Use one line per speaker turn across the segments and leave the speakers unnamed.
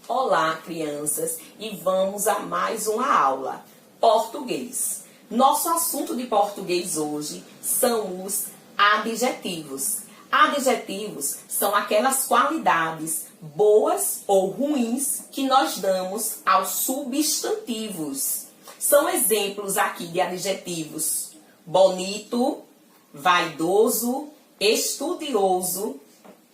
Olá, crianças, e vamos a mais uma aula. Português. Nosso assunto de português hoje são os adjetivos. Adjetivos são aquelas qualidades boas ou ruins que nós damos aos substantivos. São exemplos aqui de adjetivos: bonito, vaidoso, estudioso,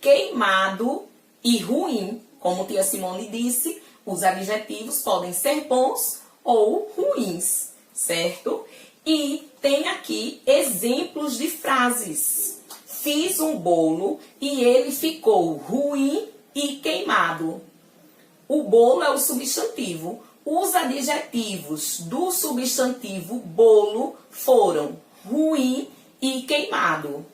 queimado e ruim. Como tia Simone disse, os adjetivos podem ser bons ou ruins, certo? E tem aqui exemplos de frases. Fiz um bolo e ele ficou ruim e queimado. O bolo é o substantivo. Os adjetivos do substantivo bolo foram ruim e queimado.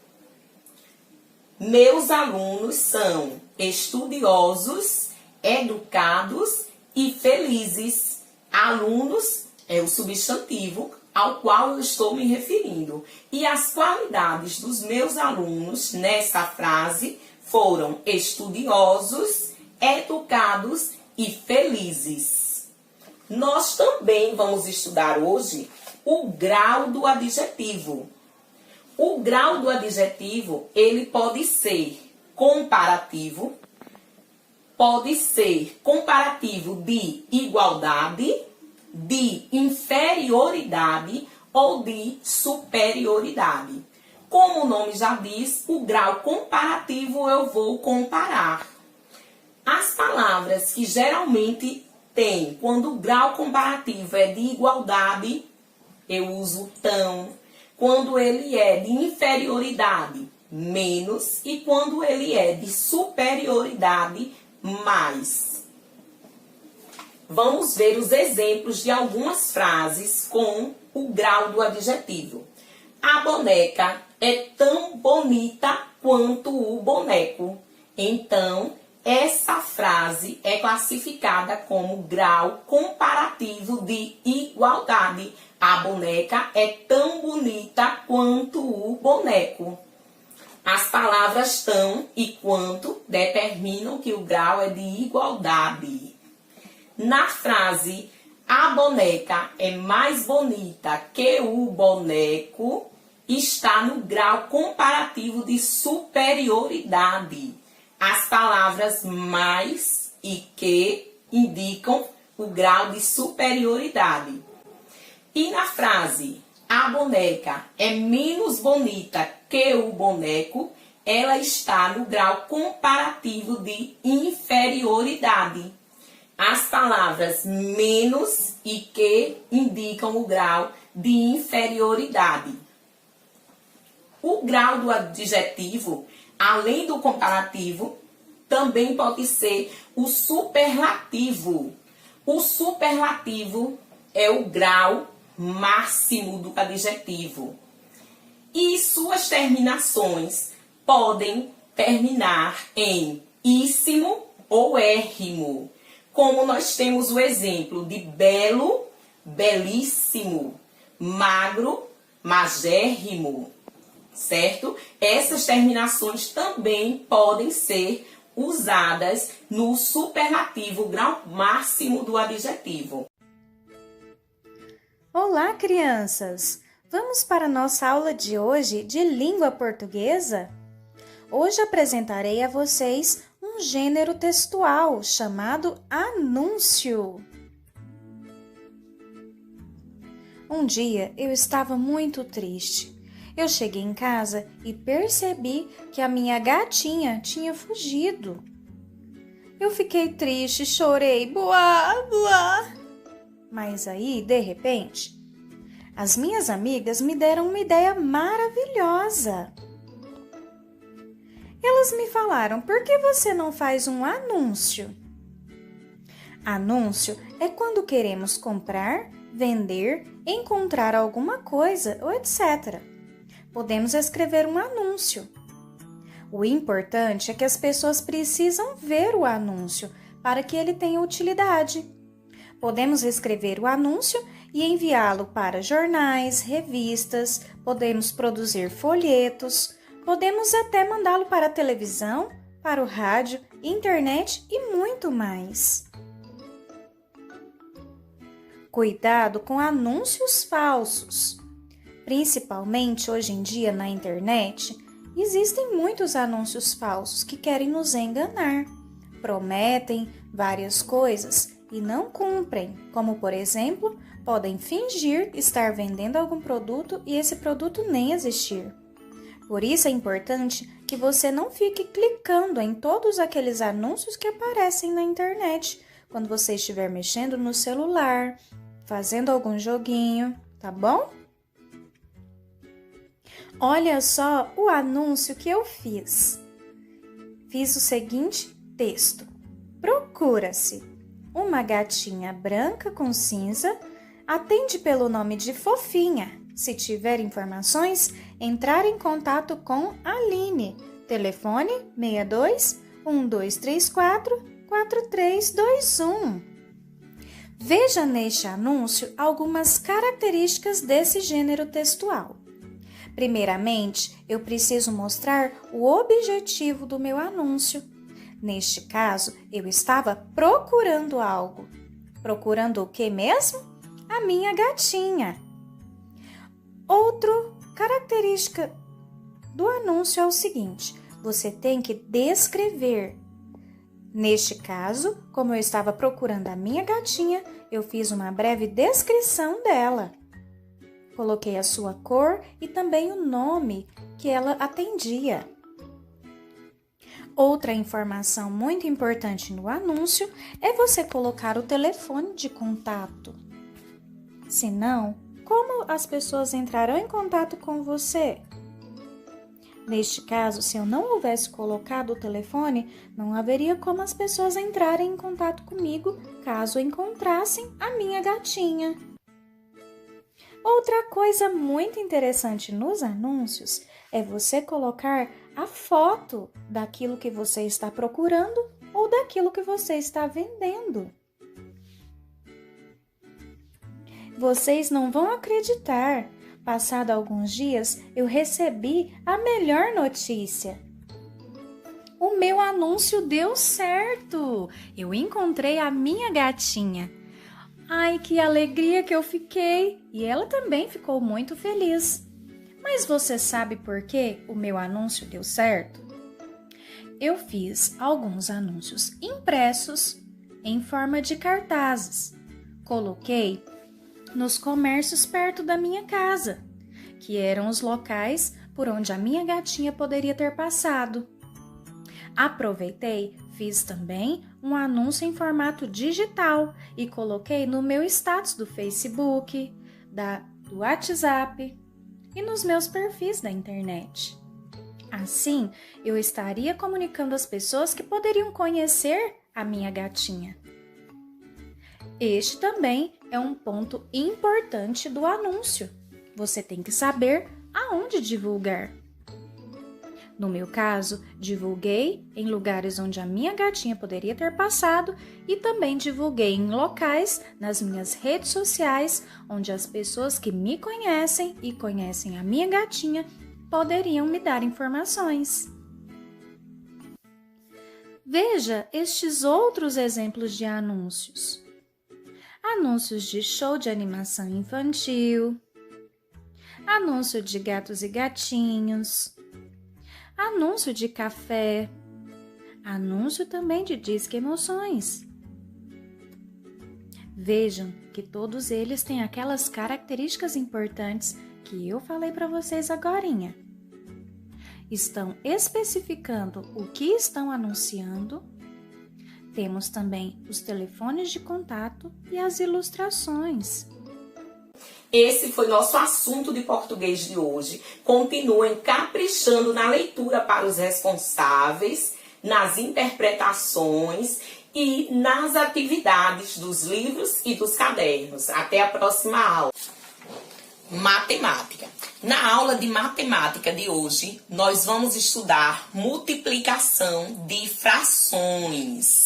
Meus alunos são estudiosos, educados e felizes. Alunos é o substantivo ao qual eu estou me referindo. E as qualidades dos meus alunos nessa frase foram estudiosos, educados e felizes. Nós também vamos estudar hoje o grau do adjetivo. O grau do adjetivo, ele pode ser comparativo de igualdade, de inferioridade ou de superioridade. Como o nome já diz, o grau comparativo eu vou comparar. As palavras que geralmente tem quando o grau comparativo é de igualdade, eu uso tão. Quando ele é de inferioridade, menos. E quando ele é de superioridade, mais. Vamos ver os exemplos de algumas frases com o grau do adjetivo. A boneca é tão bonita quanto o boneco. Então, essa frase é classificada como grau comparativo de igualdade. A boneca é tão bonita quanto o boneco. As palavras tão e quanto determinam que o grau é de igualdade. Na frase, a boneca é mais bonita que o boneco, está no grau comparativo de superioridade. As palavras mais e que indicam o grau de superioridade. E na frase, a boneca é menos bonita que o boneco, ela está no grau comparativo de inferioridade. As palavras menos e que indicam o grau de inferioridade. O grau do adjetivo, além do comparativo, também pode ser o superlativo. O superlativo é o grau máximo do adjetivo. E suas terminações podem terminar em íssimo ou érrimo. Como nós temos o exemplo de belo, belíssimo, magro, magérrimo, certo? Essas terminações também podem ser usadas no superlativo, grau máximo do adjetivo.
Olá, crianças! Vamos para a nossa aula de hoje de língua portuguesa? Hoje apresentarei a vocês um gênero textual chamado anúncio. Um dia eu estava muito triste. Eu cheguei em casa e percebi que a minha gatinha tinha fugido. Eu fiquei triste, chorei, buá, buá. Mas aí, de repente, as minhas amigas me deram uma ideia maravilhosa. Elas me falaram, por que você não faz um anúncio? Anúncio é quando queremos comprar, vender, encontrar alguma coisa ou etc. Podemos escrever um anúncio. O importante é que as pessoas precisam ver o anúncio para que ele tenha utilidade. Podemos escrever o anúncio e enviá-lo para jornais, revistas, podemos produzir folhetos, podemos até mandá-lo para a televisão, para o rádio, internet e muito mais. Cuidado com anúncios falsos. Principalmente hoje em dia na internet, existem muitos anúncios falsos que querem nos enganar. Prometem várias coisas e não cumprem, como por exemplo, podem fingir estar vendendo algum produto e esse produto nem existir. Por isso é importante que você não fique clicando em todos aqueles anúncios que aparecem na internet quando você estiver mexendo no celular, fazendo algum joguinho, tá bom? Olha só o anúncio que eu fiz. Fiz o seguinte texto: procura-se uma gatinha branca com cinza, atende pelo nome de Fofinha. Se tiver informações, entrar em contato com Aline. Telefone 62 1234 4321. Veja neste anúncio algumas características desse gênero textual. Primeiramente, eu preciso mostrar o objetivo do meu anúncio. Neste caso, eu estava procurando algo. Procurando o que mesmo? A minha gatinha. Outra característica do anúncio é o seguinte: você tem que descrever. Neste caso, como eu estava procurando a minha gatinha, eu fiz uma breve descrição dela. Coloquei a sua cor e também o nome que ela atendia. Outra informação muito importante no anúncio é você colocar o telefone de contato. Senão, como as pessoas entrarão em contato com você? Neste caso, se eu não houvesse colocado o telefone, não haveria como as pessoas entrarem em contato comigo caso encontrassem a minha gatinha. Outra coisa muito interessante nos anúncios é você colocar a foto daquilo que você está procurando ou daquilo que você está vendendo. Vocês não vão acreditar. Passado alguns dias, eu recebi a melhor notícia. O meu anúncio deu certo! Eu encontrei a minha gatinha. Ai, que alegria que eu fiquei! E ela também ficou muito feliz. Mas você sabe por que o meu anúncio deu certo? Eu fiz alguns anúncios impressos em forma de cartazes. Coloquei nos comércios perto da minha casa, que eram os locais por onde a minha gatinha poderia ter passado. Aproveitei, fiz também um anúncio em formato digital e coloquei no meu status do Facebook, do WhatsApp e nos meus perfis da internet. Assim, eu estaria comunicando às pessoas que poderiam conhecer a minha gatinha. Este também é um ponto importante do anúncio. Você tem que saber aonde divulgar. No meu caso, divulguei em lugares onde a minha gatinha poderia ter passado e também divulguei em locais nas minhas redes sociais onde as pessoas que me conhecem e conhecem a minha gatinha poderiam me dar informações. Veja estes outros exemplos de anúncios. Anúncios de show de animação infantil, anúncio de gatos e gatinhos, anúncio de café, anúncio também de Disque Emoções. Vejam que todos eles têm aquelas características importantes que eu falei para vocês agorinha. Estão especificando o que estão anunciando. Temos também os telefones de contato e as ilustrações.
Esse foi nosso assunto de português de hoje. Continuem caprichando na leitura para os responsáveis, nas interpretações e nas atividades dos livros e dos cadernos. Até a próxima aula. Matemática. Na aula de matemática de hoje, nós vamos estudar multiplicação de frações.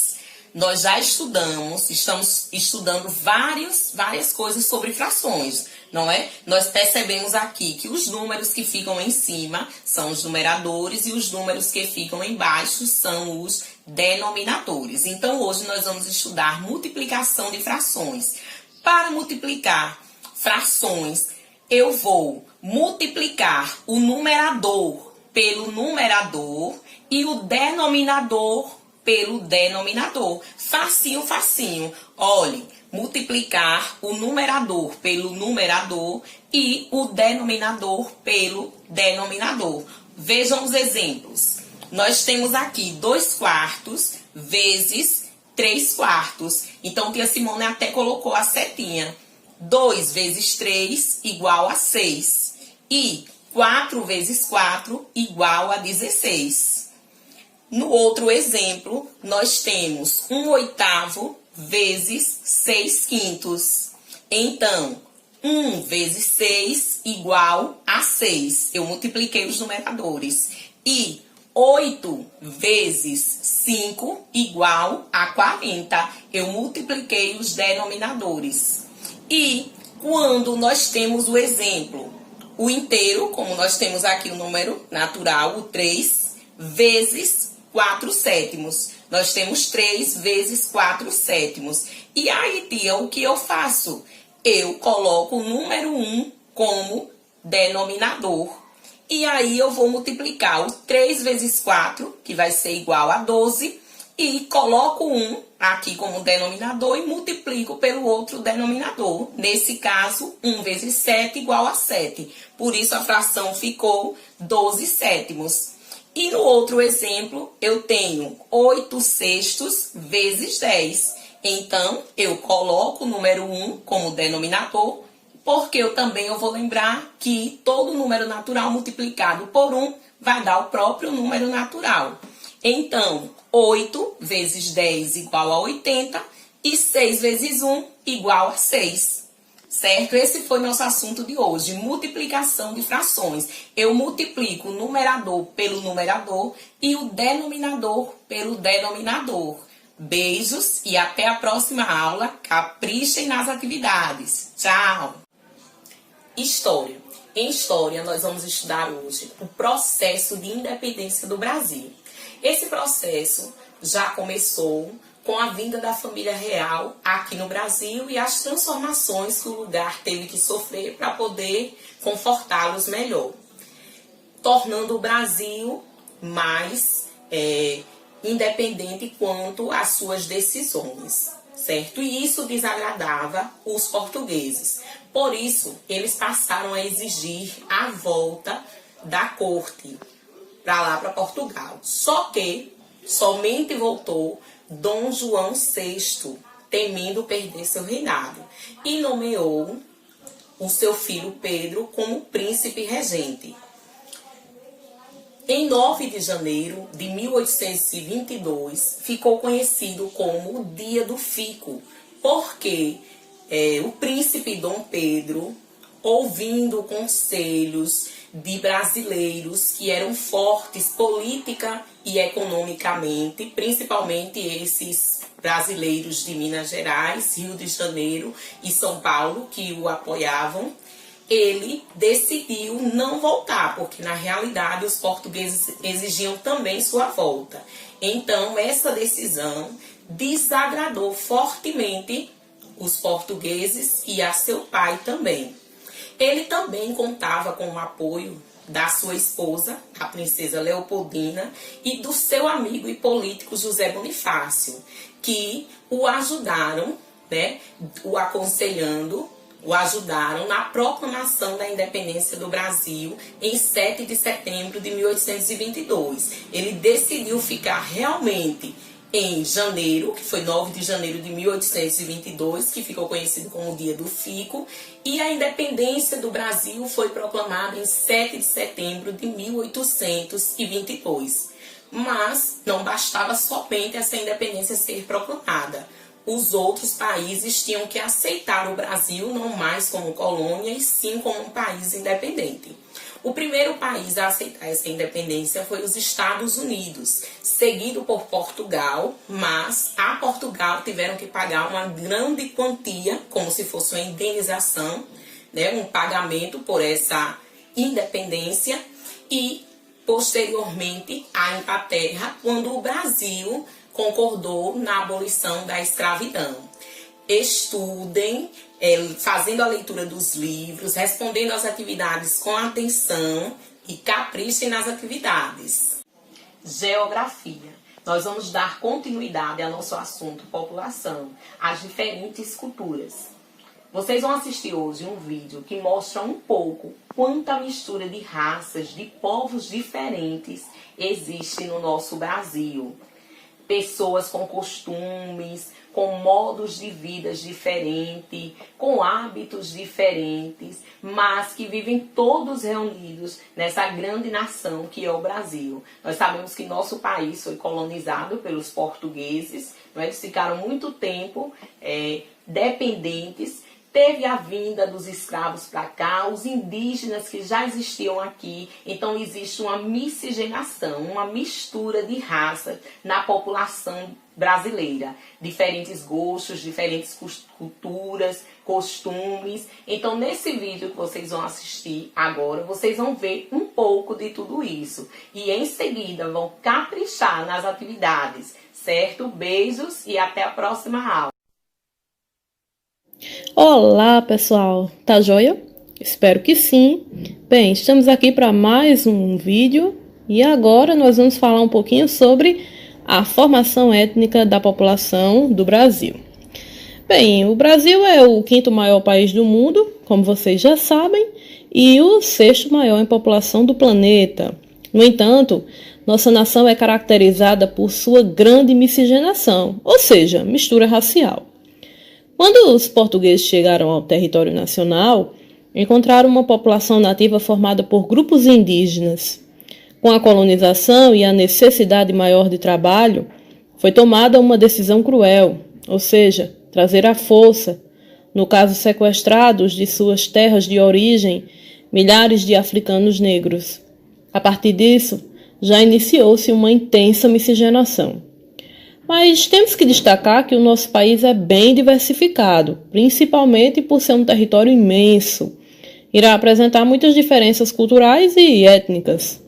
Nós já estamos estudando várias coisas sobre frações, não é? Nós percebemos aqui que os números que ficam em cima são os numeradores e os números que ficam embaixo são os denominadores. Então, hoje nós vamos estudar multiplicação de frações. Para multiplicar frações, eu vou multiplicar o numerador pelo numerador e o denominador pelo denominador. Facinho, facinho. Olhe, multiplicar o numerador pelo numerador e o denominador pelo denominador. Vejam os exemplos. Nós temos aqui 2/4 vezes 3/4. Então, tia Simone até colocou a setinha. 2 vezes 3 igual a 6. E 4 vezes 4 igual a 16. No outro exemplo, nós temos 1/8 vezes 6/5. Então, 1 vezes 6 igual a 6. Eu multipliquei os numeradores. E 8 vezes 5 igual a 40. Eu multipliquei os denominadores. E quando nós temos o exemplo, o inteiro, como nós temos aqui o número natural, o 3, vezes 4/7. Nós temos 3 vezes 4/7. E aí, tia, o que eu faço? Eu coloco o número 1 como denominador. E aí eu vou multiplicar o 3 vezes 4, que vai ser igual a 12, e coloco 1 aqui como denominador e multiplico pelo outro denominador. Nesse caso, 1 vezes 7 igual a 7. Por isso a fração ficou 12/7. E no outro exemplo, eu tenho 8/6 vezes 10. Então, eu coloco o número 1 como denominador, porque eu vou lembrar que todo número natural multiplicado por 1 vai dar o próprio número natural. Então, 8 vezes 10 igual a 80 e 6 vezes 1 igual a 6. Certo? Esse foi nosso assunto de hoje, multiplicação de frações. Eu multiplico o numerador pelo numerador e o denominador pelo denominador. Beijos e até a próxima aula. Caprichem nas atividades. Tchau! História. Em História, nós vamos estudar hoje o processo de independência do Brasil. Esse processo já começou com a vinda da família real aqui no Brasil e as transformações que o lugar teve que sofrer para poder confortá-los melhor, tornando o Brasil mais independente quanto às suas decisões, certo? E isso desagradava os portugueses. Por isso, eles passaram a exigir a volta da corte para lá, para Portugal. Só que somente voltou Dom João VI, temendo perder seu reinado, e nomeou o seu filho Pedro como príncipe regente. Em 9 de janeiro de 1822, ficou conhecido como o Dia do Fico, porque o príncipe Dom Pedro, ouvindo conselhos de brasileiros que eram fortes política e economicamente, principalmente esses brasileiros de Minas Gerais, Rio de Janeiro e São Paulo, que o apoiavam, ele decidiu não voltar, porque na realidade os portugueses exigiam também sua volta. Então, essa decisão desagradou fortemente os portugueses e a seu pai também. Ele também contava com o apoio da sua esposa, a princesa Leopoldina, e do seu amigo e político José Bonifácio, que o ajudaram, o aconselhando, o ajudaram na proclamação da independência do Brasil em 7 de setembro de 1822. Ele decidiu ficar realmente em janeiro, que foi 9 de janeiro de 1822, que ficou conhecido como o Dia do Fico, e a independência do Brasil foi proclamada em 7 de setembro de 1822. Mas não bastava somente essa independência ser proclamada. Os outros países tinham que aceitar o Brasil não mais como colônia, e sim como um país independente. O primeiro país a aceitar essa independência foi os Estados Unidos, seguido por Portugal, mas a Portugal tiveram que pagar uma grande quantia, como se fosse uma indenização, um pagamento por essa independência, e posteriormente a Inglaterra, quando o Brasil concordou na abolição da escravidão. estudem, fazendo a leitura dos livros, respondendo às atividades com atenção e caprichem nas atividades. Geografia. Nós vamos dar continuidade ao nosso assunto população, as diferentes culturas. Vocês vão assistir hoje um vídeo que mostra um pouco quanta mistura de raças, de povos diferentes existe no nosso Brasil. Pessoas com costumes, com modos de vida diferentes, com hábitos diferentes, mas que vivem todos reunidos nessa grande nação que é o Brasil. Nós sabemos que nosso país foi colonizado pelos portugueses, eles ficaram muito tempo dependentes. Teve a vinda dos escravos para cá, os indígenas que já existiam aqui. Então existe uma miscigenação, uma mistura de raças na população brasileira. Diferentes gostos, diferentes culturas, costumes. Então nesse vídeo que vocês vão assistir agora, vocês vão ver um pouco de tudo isso. E em seguida vão caprichar nas atividades, certo? Beijos e até a próxima aula.
Olá, pessoal! Tá joia? Espero que sim. Bem, estamos aqui para mais um vídeo e agora nós vamos falar um pouquinho sobre a formação étnica da população do Brasil. Bem, o Brasil é o 5º maior país do mundo, como vocês já sabem, e o 6º maior em população do planeta. No entanto, nossa nação é caracterizada por sua grande miscigenação, ou seja, mistura racial. Quando os portugueses chegaram ao território nacional, encontraram uma população nativa formada por grupos indígenas. Com a colonização e a necessidade maior de trabalho, foi tomada uma decisão cruel, ou seja, trazer à força, no caso sequestrados de suas terras de origem, milhares de africanos negros. A partir disso, já iniciou-se uma intensa miscigenação. Mas temos que destacar que o nosso país é bem diversificado, principalmente por ser um território imenso. Irá apresentar muitas diferenças culturais e étnicas.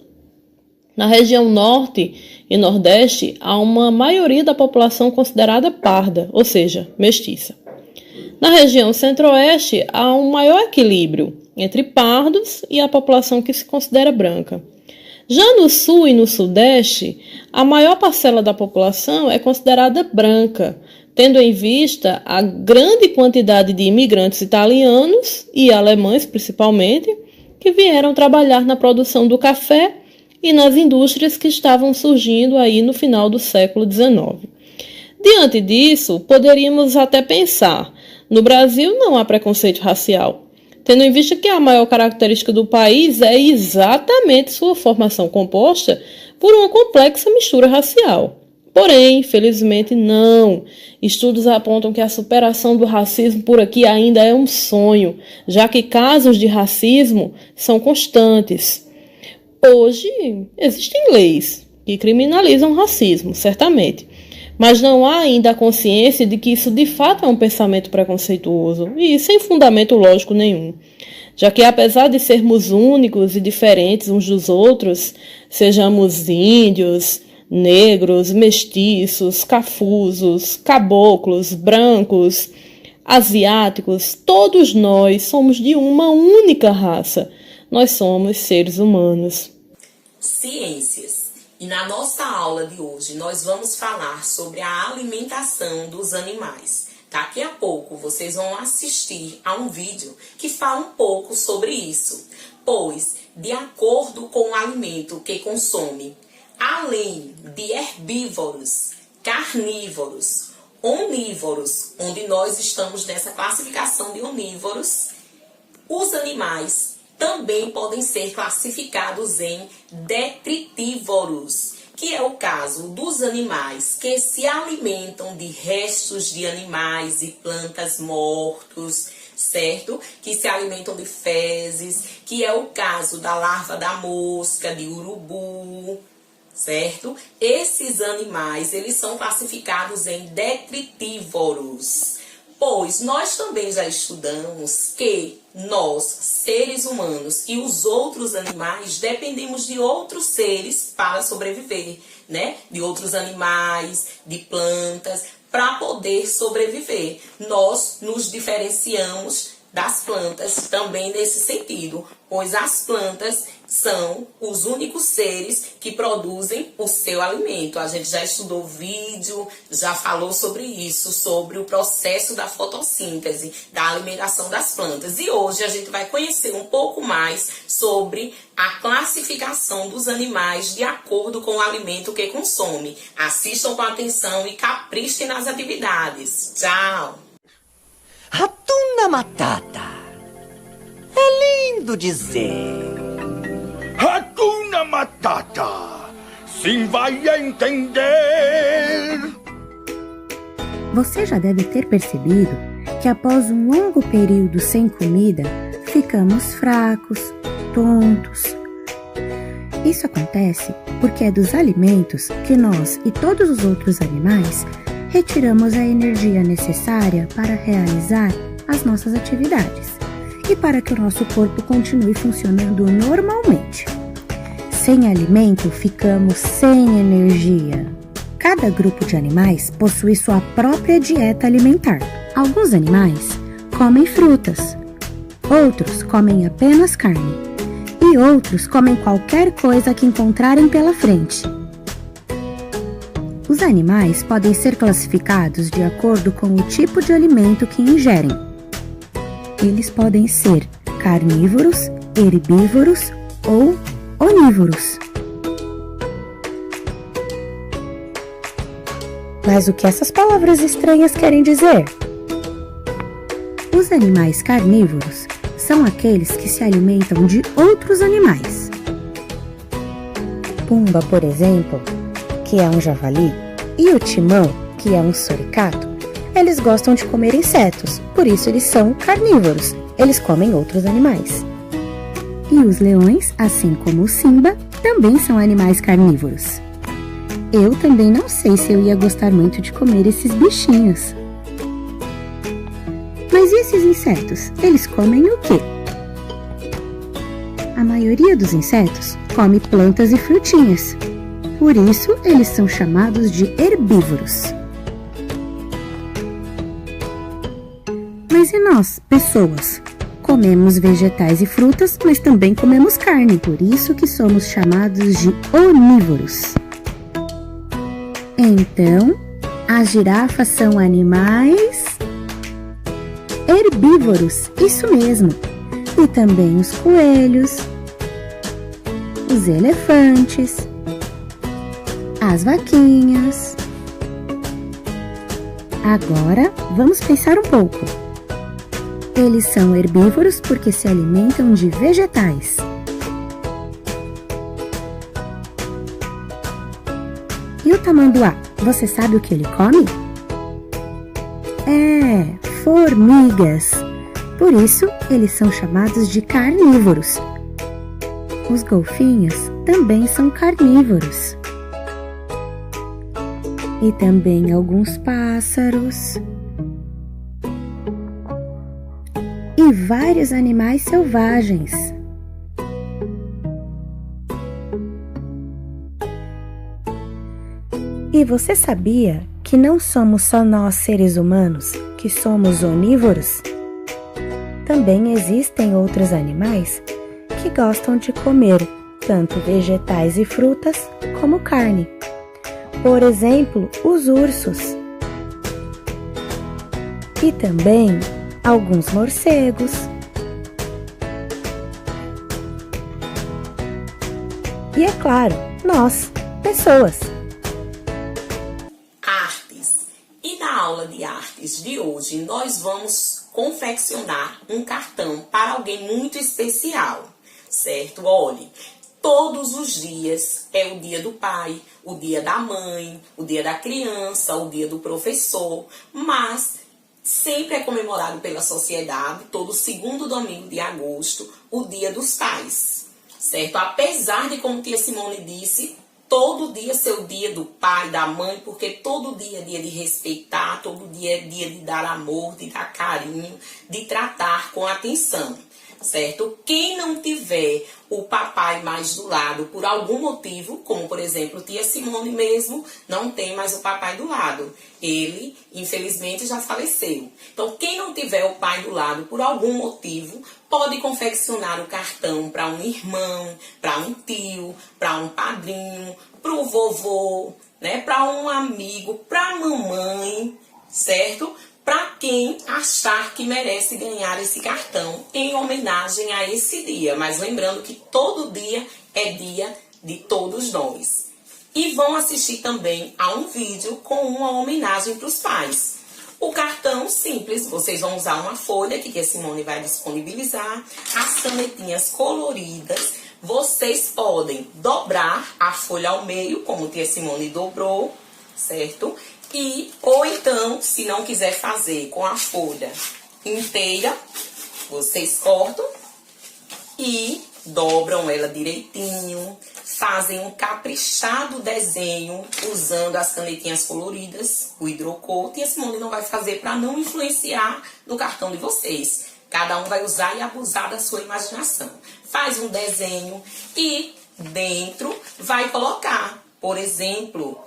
Na região norte e nordeste, há uma maioria da população considerada parda, ou seja, mestiça. Na região centro-oeste, há um maior equilíbrio entre pardos e a população que se considera branca. Já no sul e no sudeste, a maior parcela da população é considerada branca, tendo em vista a grande quantidade de imigrantes italianos e alemães, principalmente, que vieram trabalhar na produção do café e nas indústrias que estavam surgindo aí no final do século XIX. Diante disso, poderíamos até pensar, no Brasil não há preconceito racial, tendo em vista que a maior característica do país é exatamente sua formação composta por uma complexa mistura racial. Porém, infelizmente, não. Estudos apontam que a superação do racismo por aqui ainda é um sonho, já que casos de racismo são constantes. Hoje, existem leis que criminalizam o racismo, certamente, mas não há ainda a consciência de que isso de fato é um pensamento preconceituoso e sem fundamento lógico nenhum, já que apesar de sermos únicos e diferentes uns dos outros, sejamos índios, negros, mestiços, cafusos, caboclos, brancos, asiáticos, todos nós somos de uma única raça. Nós somos seres humanos.
Ciências. E na nossa aula de hoje nós vamos falar sobre a alimentação dos animais. Daqui a pouco vocês vão assistir a um vídeo que fala um pouco sobre isso, pois de acordo com o alimento que consome, além de herbívoros, carnívoros, onívoros, onde nós estamos nessa classificação de onívoros, os animais também podem ser classificados em detritívoros, que é o caso dos animais que se alimentam de restos de animais e plantas mortos, certo? Que se alimentam de fezes, que é o caso da larva da mosca, de urubu, certo? Esses animais, eles são classificados em detritívoros. Pois nós também já estudamos que nós, seres humanos e os outros animais, dependemos de outros seres para sobreviver, né? De outros animais, de plantas, para poder sobreviver. Nós nos diferenciamos das plantas também nesse sentido, pois as plantas são os únicos seres que produzem o seu alimento. A gente já estudou vídeo, já falou sobre isso, sobre o processo da fotossíntese, da alimentação das plantas. E hoje a gente vai conhecer um pouco mais sobre a classificação dos animais de acordo com o alimento que consome. Assistam com atenção e caprichem nas atividades. Tchau!
Hakuna Matata. É lindo dizer.
Hakuna Matata. Sim, vai entender.
Você já deve ter percebido que após um longo período sem comida, ficamos fracos, tontos. Isso acontece porque é dos alimentos que nós e todos os outros animais retiramos a energia necessária para realizar as nossas atividades e para que o nosso corpo continue funcionando normalmente. Sem alimento, ficamos sem energia. Cada grupo de animais possui sua própria dieta alimentar. Alguns animais comem frutas, outros comem apenas carne e outros comem qualquer coisa que encontrarem pela frente. Os animais podem ser classificados de acordo com o tipo de alimento que ingerem. Eles podem ser carnívoros, herbívoros ou onívoros. Mas o que essas palavras estranhas querem dizer? Os animais carnívoros são aqueles que se alimentam de outros animais. Pumba, por exemplo, que é um javali, e o timão, que é um suricato, eles gostam de comer insetos, por isso eles são carnívoros, eles comem outros animais. E os leões, assim como o Simba, também são animais carnívoros. Eu também não sei se eu ia gostar muito de comer esses bichinhos. Mas e esses insetos? Eles comem o quê? A maioria dos insetos come plantas e frutinhas. Por isso, eles são chamados de herbívoros. Mas e nós, pessoas? Comemos vegetais e frutas, mas também comemos carne. Por isso que somos chamados de onívoros. Então, as girafas são animais herbívoros, isso mesmo. E também os coelhos, os elefantes, as vaquinhas. Agora, vamos pensar um pouco. Eles são herbívoros porque se alimentam de vegetais. E o tamanduá, você sabe o que ele come? Formigas. Por isso, eles são chamados de carnívoros. Os golfinhos também são carnívoros. E também alguns pássaros. E vários animais selvagens. E você sabia que não somos só nós seres humanos que somos onívoros? Também existem outros animais que gostam de comer tanto vegetais e frutas como carne. Por exemplo, os ursos. E também alguns morcegos. E é claro, nós, pessoas.
Artes. E na aula de artes de hoje, nós vamos confeccionar um cartão para alguém muito especial, certo? Olhe, todos os dias é o dia do pai, o dia da mãe, o dia da criança, o dia do professor, mas sempre é comemorado pela sociedade, todo segundo domingo de agosto, o dia dos pais, certo? Apesar de, como tia Simone disse, todo dia ser o dia do pai, da mãe, porque todo dia é dia de respeitar, todo dia é dia de dar amor, de dar carinho, de tratar com atenção, certo? Quem não tiver o papai mais do lado por algum motivo, como por exemplo tia Simone mesmo, não tem mais o papai do lado. Ele, infelizmente, já faleceu. Então, quem não tiver o pai do lado por algum motivo, pode confeccionar o cartão para um irmão, para um tio, para um padrinho, para o vovô, né? Para um amigo, para a mamãe, certo? Para quem achar que merece ganhar esse cartão em homenagem a esse dia. Mas lembrando que todo dia é dia de todos nós. E vão assistir também a um vídeo com uma homenagem para os pais. O cartão simples, vocês vão usar uma folha que a Simone vai disponibilizar, as canetinhas coloridas. Vocês podem dobrar a folha ao meio, como tia Simone dobrou, certo? Ou então, se não quiser fazer com a folha inteira, vocês cortam e dobram ela direitinho, fazem um caprichado desenho usando as canetinhas coloridas, o hidrocor. E a Simone não vai fazer para não influenciar no cartão de vocês. Cada um vai usar e abusar da sua imaginação. Faz um desenho e dentro vai colocar, por exemplo,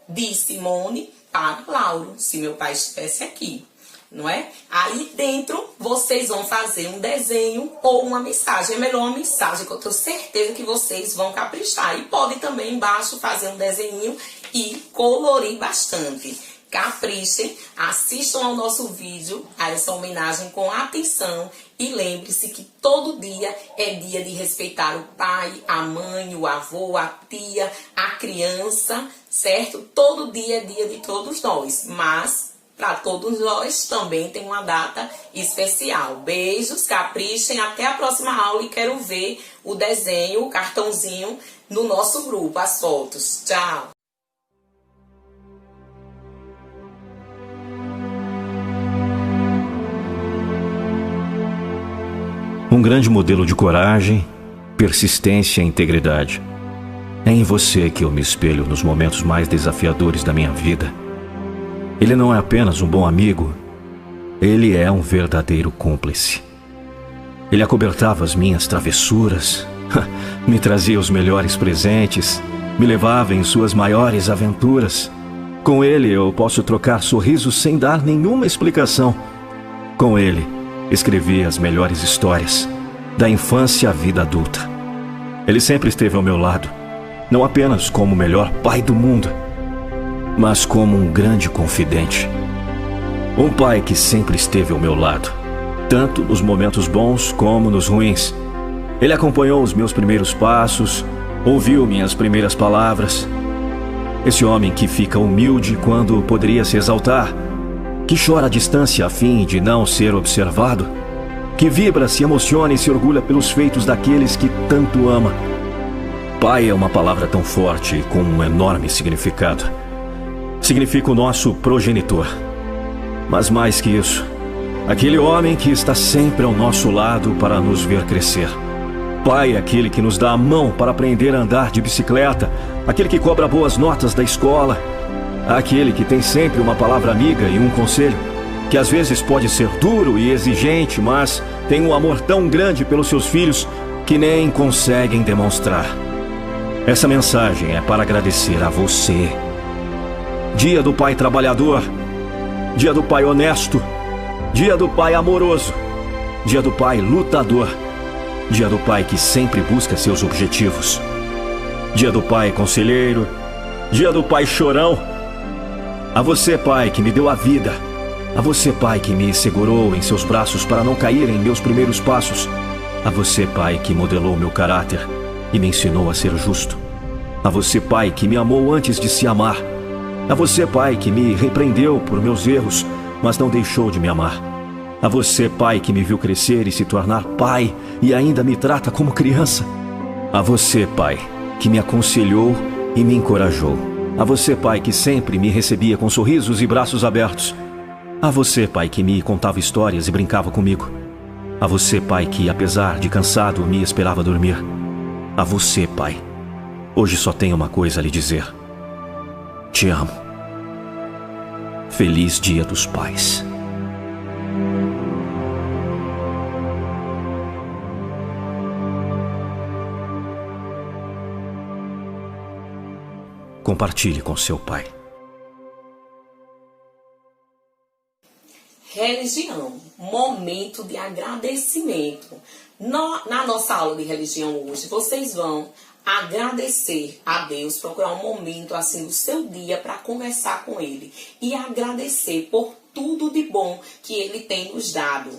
de Simone para Lauro, se meu pai estivesse aqui, não é? Aí dentro vocês vão fazer um desenho ou uma mensagem. É melhor uma mensagem, que eu tenho certeza que vocês vão caprichar. E pode também embaixo fazer um desenho e colorir bastante. Caprichem, assistam ao nosso vídeo, a essa homenagem com atenção. E lembre-se que todo dia é dia de respeitar o pai, a mãe, o avô, a tia, a criança, certo? Todo dia é dia de todos nós, mas para todos nós também tem uma data especial. Beijos, caprichem, até a próxima aula e quero ver o desenho, o cartãozinho no nosso grupo, as fotos. Tchau!
Um grande modelo de coragem, persistência e integridade. É em você que eu me espelho nos momentos mais desafiadores da minha vida. Ele não é apenas um bom amigo, ele é um verdadeiro cúmplice. Ele acobertava as minhas travessuras, me trazia os melhores presentes, me levava em suas maiores aventuras. Com ele eu posso trocar sorrisos sem dar nenhuma explicação. Com ele escrevi as melhores histórias, da infância à vida adulta. Ele sempre esteve ao meu lado, não apenas como o melhor pai do mundo, mas como um grande confidente. Um pai que sempre esteve ao meu lado, tanto nos momentos bons como nos ruins. Ele acompanhou os meus primeiros passos, ouviu minhas primeiras palavras. Esse homem que fica humilde quando poderia se exaltar, que chora à distância a fim de não ser observado, que vibra, se emociona e se orgulha pelos feitos daqueles que tanto ama. Pai é uma palavra tão forte e com um enorme significado. Significa o nosso progenitor. Mas mais que isso, aquele homem que está sempre ao nosso lado para nos ver crescer. Pai é aquele que nos dá a mão para aprender a andar de bicicleta, aquele que cobra boas notas da escola, aquele que tem sempre uma palavra amiga e um conselho, que às vezes pode ser duro e exigente, mas tem um amor tão grande pelos seus filhos que nem conseguem demonstrar. Essa mensagem é para agradecer a você. Dia do pai trabalhador, dia do pai honesto, dia do pai amoroso, dia do pai lutador, dia do pai que sempre busca seus objetivos, dia do pai conselheiro, dia do pai chorão. A você, pai, que me deu a vida. A você, pai, que me segurou em seus braços para não cair em meus primeiros passos. A você, pai, que modelou meu caráter e me ensinou a ser justo. A você, pai, que me amou antes de se amar. A você, pai, que me repreendeu por meus erros, mas não deixou de me amar. A você, pai, que me viu crescer e se tornar pai e ainda me trata como criança. A você, pai, que me aconselhou e me encorajou. A você, pai, que sempre me recebia com sorrisos e braços abertos. A você, pai, que me contava histórias e brincava comigo. A você, pai, que apesar de cansado me esperava dormir. A você, pai, Hoje só tenho uma coisa a lhe dizer. Te amo. Feliz Dia dos Pais. Compartilhe com seu pai.
Religião, momento de agradecimento. Na nossa aula de religião hoje, vocês vão agradecer a Deus, procurar um momento assim do seu dia para conversar com Ele e agradecer por tudo de bom que Ele tem nos dado.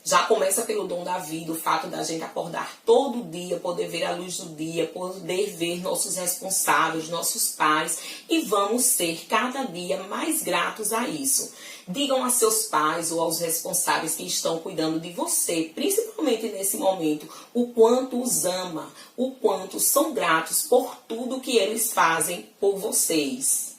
Já começa pelo dom da vida, o fato da gente acordar todo dia, poder ver a luz do dia, poder ver nossos responsáveis, nossos pais, e vamos ser cada dia mais gratos a isso. Digam a seus pais ou aos responsáveis que estão cuidando de você, principalmente nesse momento, o quanto os ama, o quanto são gratos por tudo que eles fazem por vocês.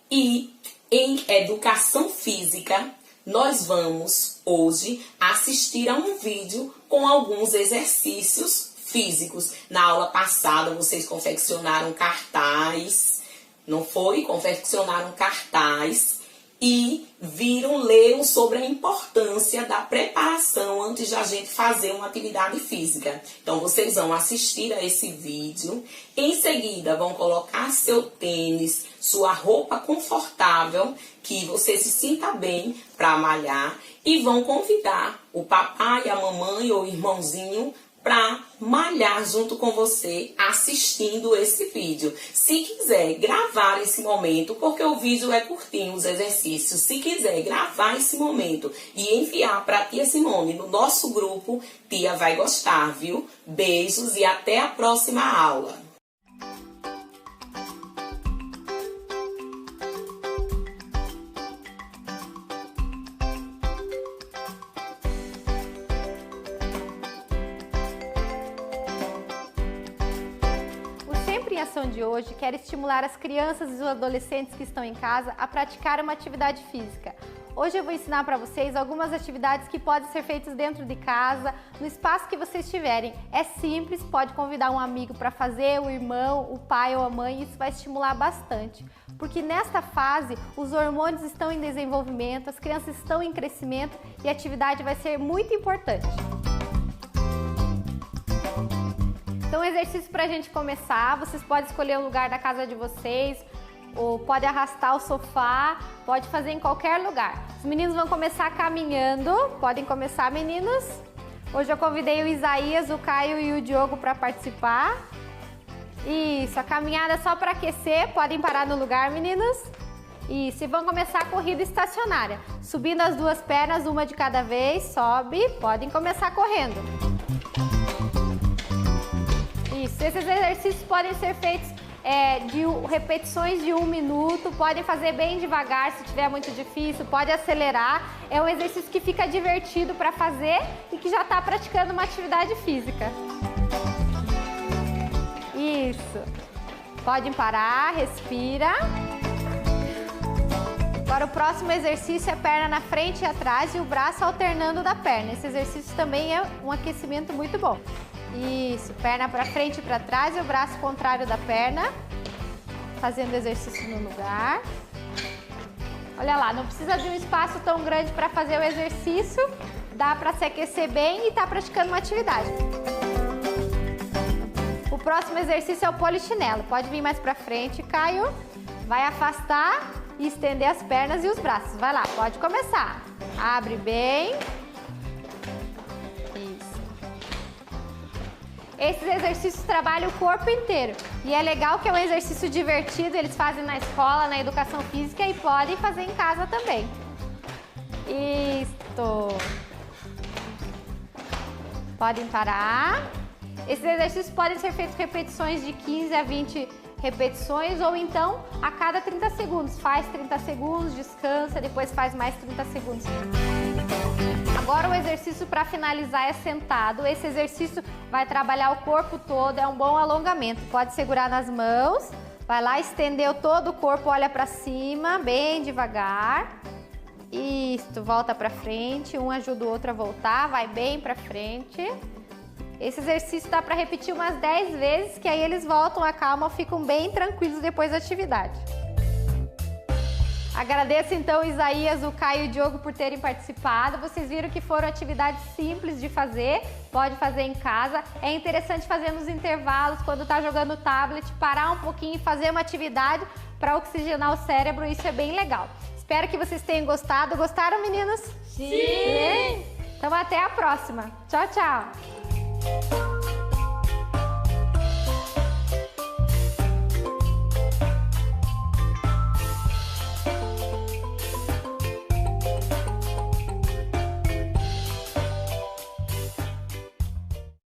E em educação física, nós vamos hoje assistir a um vídeo com alguns exercícios físicos. Na aula passada vocês confeccionaram cartaz, não foi? Confeccionaram cartaz e leram sobre a importância da preparação antes de a gente fazer uma atividade física. Então vocês vão assistir a esse vídeo, em seguida vão colocar seu tênis, sua roupa confortável, que você se sinta bem para malhar, e vão convidar o papai, a mamãe ou o irmãozinho para malhar junto com você assistindo esse vídeo. Se quiser gravar esse momento, porque o vídeo é curtinho, os exercícios, se quiser gravar esse momento e enviar para a tia Simone no nosso grupo, tia vai gostar, viu? Beijos e até a próxima aula.
Em Ação de hoje quer estimular as crianças e os adolescentes que estão em casa a praticar uma atividade física. Hoje eu vou ensinar para vocês algumas atividades que podem ser feitas dentro de casa, no espaço que vocês tiverem. É simples, pode convidar um amigo para fazer, o irmão, o pai ou a mãe, isso vai estimular bastante. Porque nesta fase os hormônios estão em desenvolvimento, as crianças estão em crescimento e a atividade vai ser muito importante. Então, exercício para a gente começar, vocês podem escolher o lugar da casa de vocês, ou pode arrastar o sofá, pode fazer em qualquer lugar. Os meninos vão começar caminhando, podem começar, meninos. Hoje eu convidei o Isaías, o Caio e o Diogo para participar. Isso, a caminhada é só para aquecer, podem parar no lugar, meninos. Isso, e vão começar a corrida estacionária, subindo as duas pernas, uma de cada vez, sobe, podem começar correndo. Isso, esses exercícios podem ser feitos de repetições de 1 minuto, podem fazer bem devagar se tiver muito difícil, pode acelerar. É um exercício que fica divertido para fazer e que já está praticando uma atividade física. Isso, podem parar, respira. Agora o próximo exercício é perna na frente e atrás e o braço alternando da perna. Esse exercício também é um aquecimento muito bom. Isso, perna para frente e para trás e o braço contrário da perna, fazendo exercício no lugar. Olha lá, não precisa de um espaço tão grande para fazer o exercício, dá para se aquecer bem e tá praticando uma atividade. O próximo exercício é o polichinelo, pode vir mais para frente, Caio, vai afastar e estender as pernas e os braços, vai lá, pode começar, abre bem. Esses exercícios trabalham o corpo inteiro e é legal que é um exercício divertido, eles fazem na escola, na educação física e podem fazer em casa também. Isto. Podem parar. Esses exercícios podem ser feitos repetições de 15 a 20 repetições ou então a cada 30 segundos. Faz 30 segundos, descansa, depois faz mais 30 segundos. Agora o exercício para finalizar é sentado. Esse exercício vai trabalhar o corpo todo, é um bom alongamento. Pode segurar nas mãos, vai lá, estendeu todo o corpo, olha para cima, bem devagar. Isso, volta para frente, um ajuda o outro a voltar, vai bem para frente. Esse exercício dá para repetir umas 10 vezes, que aí eles voltam à calma, ficam bem tranquilos depois da atividade. Agradeço então o Isaías, o Caio e o Diogo por terem participado. Vocês viram que foram atividades simples de fazer, pode fazer em casa. É interessante fazer nos intervalos, quando está jogando o tablet, parar um pouquinho e fazer uma atividade para oxigenar o cérebro, isso é bem legal. Espero que vocês tenham gostado. Gostaram, meninos? Sim! Então até a próxima. Tchau, tchau!